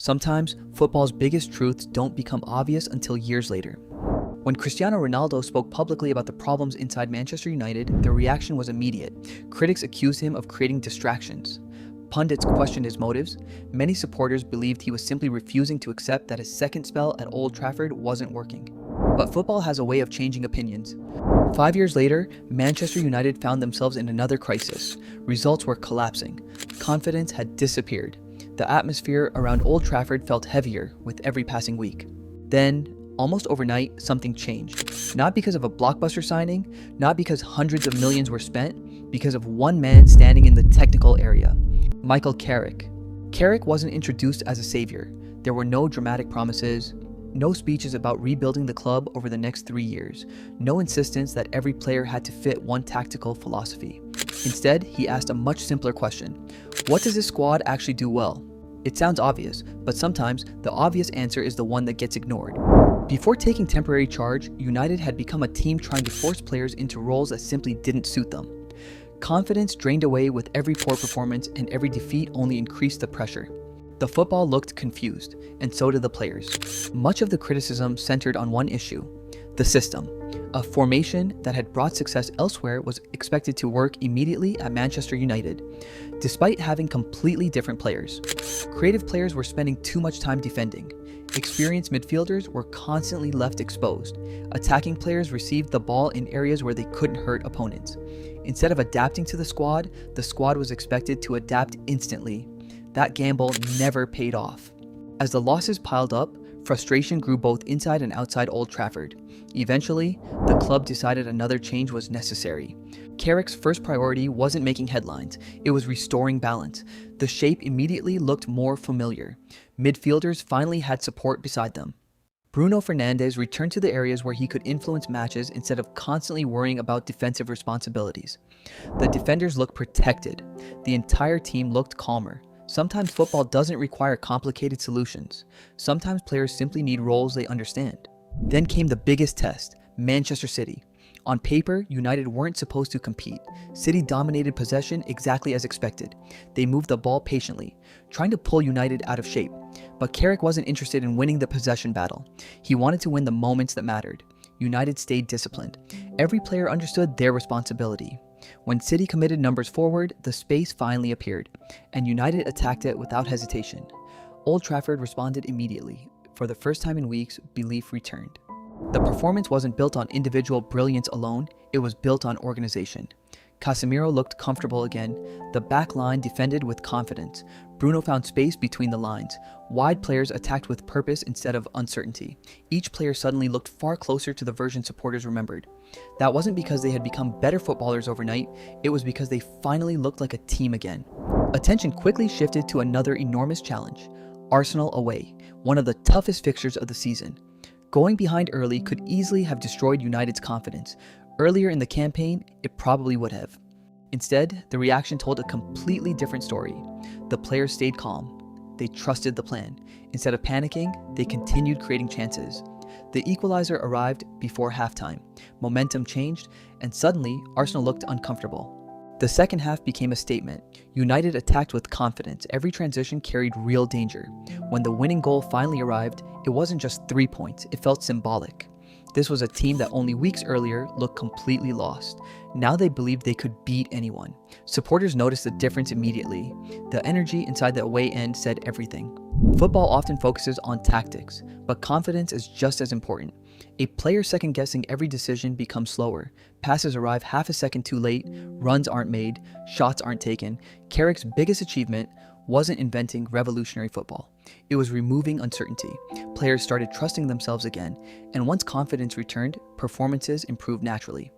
Sometimes, football's biggest truths don't become obvious until years later. When Cristiano Ronaldo spoke publicly about the problems inside Manchester United, the reaction was immediate. Critics accused him of creating distractions. Pundits questioned his motives. Many supporters believed he was simply refusing to accept that his second spell at Old Trafford wasn't working. But football has a way of changing opinions. 5 years later, Manchester United found themselves in another crisis. Results were collapsing. Confidence had disappeared. The atmosphere around Old Trafford felt heavier with every passing week. Then, almost overnight, something changed. Not because of a blockbuster signing, not because hundreds of millions were spent, because of one man standing in the technical area. Michael Carrick. Carrick wasn't introduced as a savior. There were no dramatic promises, no speeches about rebuilding the club over the next 3 years, no insistence that every player had to fit one tactical philosophy. Instead, he asked a much simpler question. What does this squad actually do well? It sounds obvious, but sometimes the obvious answer is the one that gets ignored. Before taking temporary charge, United had become a team trying to force players into roles that simply didn't suit them. Confidence drained away with every poor performance, and every defeat only increased the pressure. The football looked confused, and so did the players. Much of the criticism centered on one issue: the system. A formation that had brought success elsewhere was expected to work immediately at Manchester United, despite having completely different players. Creative players were spending too much time defending. Experienced midfielders were constantly left exposed. Attacking players received the ball in areas where they couldn't hurt opponents. Instead of adapting to the squad was expected to adapt instantly. That gamble never paid off. As the losses piled up, frustration grew both inside and outside Old Trafford. Eventually, the club decided another change was necessary. Carrick's first priority wasn't making headlines, it was restoring balance. The shape immediately looked more familiar. Midfielders finally had support beside them. Bruno Fernandes returned to the areas where he could influence matches instead of constantly worrying about defensive responsibilities. The defenders looked protected. The entire team looked calmer. Sometimes football doesn't require complicated solutions. Sometimes players simply need roles they understand. Then came the biggest test: Manchester City. On paper, United weren't supposed to compete. City dominated possession exactly as expected. They moved the ball patiently, trying to pull United out of shape. But Carrick wasn't interested in winning the possession battle. He wanted to win the moments that mattered. United stayed disciplined. Every player understood their responsibility. When City committed numbers forward, the space finally appeared, and United attacked it without hesitation. Old Trafford responded immediately. For the first time in weeks, belief returned. The performance wasn't built on individual brilliance alone, it was built on organization. Casemiro looked comfortable again. The back line defended with confidence. Bruno found space between the lines. Wide players attacked with purpose instead of uncertainty. Each player suddenly looked far closer to the version supporters remembered. That wasn't because they had become better footballers overnight, it was because they finally looked like a team again. Attention quickly shifted to another enormous challenge: Arsenal away, one of the toughest fixtures of the season. Going behind early could easily have destroyed United's confidence. Earlier in the campaign, it probably would have. Instead, the reaction told a completely different story. The players stayed calm. They trusted the plan. Instead of panicking, they continued creating chances. The equalizer arrived before halftime. Momentum changed, and suddenly, Arsenal looked uncomfortable. The second half became a statement. United attacked with confidence. Every transition carried real danger. When the winning goal finally arrived, it wasn't just 3 points, it felt symbolic. This was a team that only weeks earlier looked completely lost. Now they believed they could beat anyone. Supporters noticed the difference immediately. The energy inside the away end said everything. Football often focuses on tactics, but confidence is just as important. A player second-guessing every decision becomes slower. Passes arrive half a second too late, runs aren't made, shots aren't taken. Carrick's biggest achievement wasn't inventing revolutionary football. It was removing uncertainty. Players started trusting themselves again, and once confidence returned, performances improved naturally.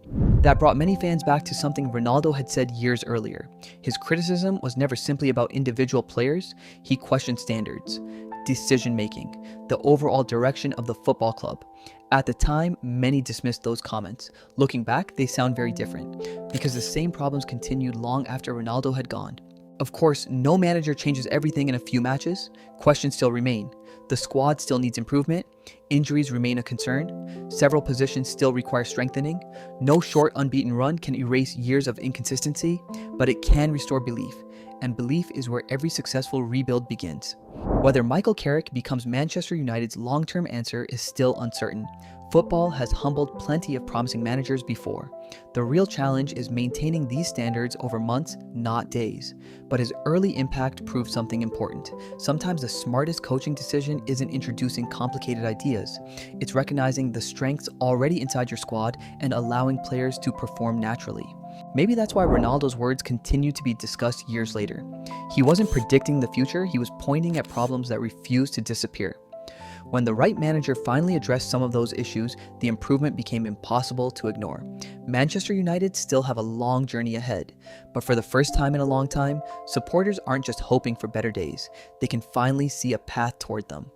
That brought many fans back to something Ronaldo had said years earlier. His criticism was never simply about individual players, he questioned standards, decision-making, the overall direction of the football club. At the time, many dismissed those comments. Looking back, they sound very different, because the same problems continued long after Ronaldo had gone. Of course, no manager changes everything in a few matches. Questions still remain. The squad still needs improvement. Injuries remain a concern. Several positions still require strengthening. No short unbeaten run can erase years of inconsistency, but it can restore belief. and belief is where every successful rebuild begins. Whether Michael Carrick becomes Manchester United's long-term answer is still uncertain. Football has humbled plenty of promising managers before. The real challenge is maintaining these standards over months, not days. But his early impact proved something important. Sometimes the smartest coaching decision isn't introducing complicated ideas. It's recognizing the strengths already inside your squad and allowing players to perform naturally. Maybe that's why Ronaldo's words continue to be discussed years later. He wasn't predicting the future, he was pointing at problems that refused to disappear. When the right manager finally addressed some of those issues, the improvement became impossible to ignore. Manchester United still have a long journey ahead, but for the first time in a long time, supporters aren't just hoping for better days, they can finally see a path toward them.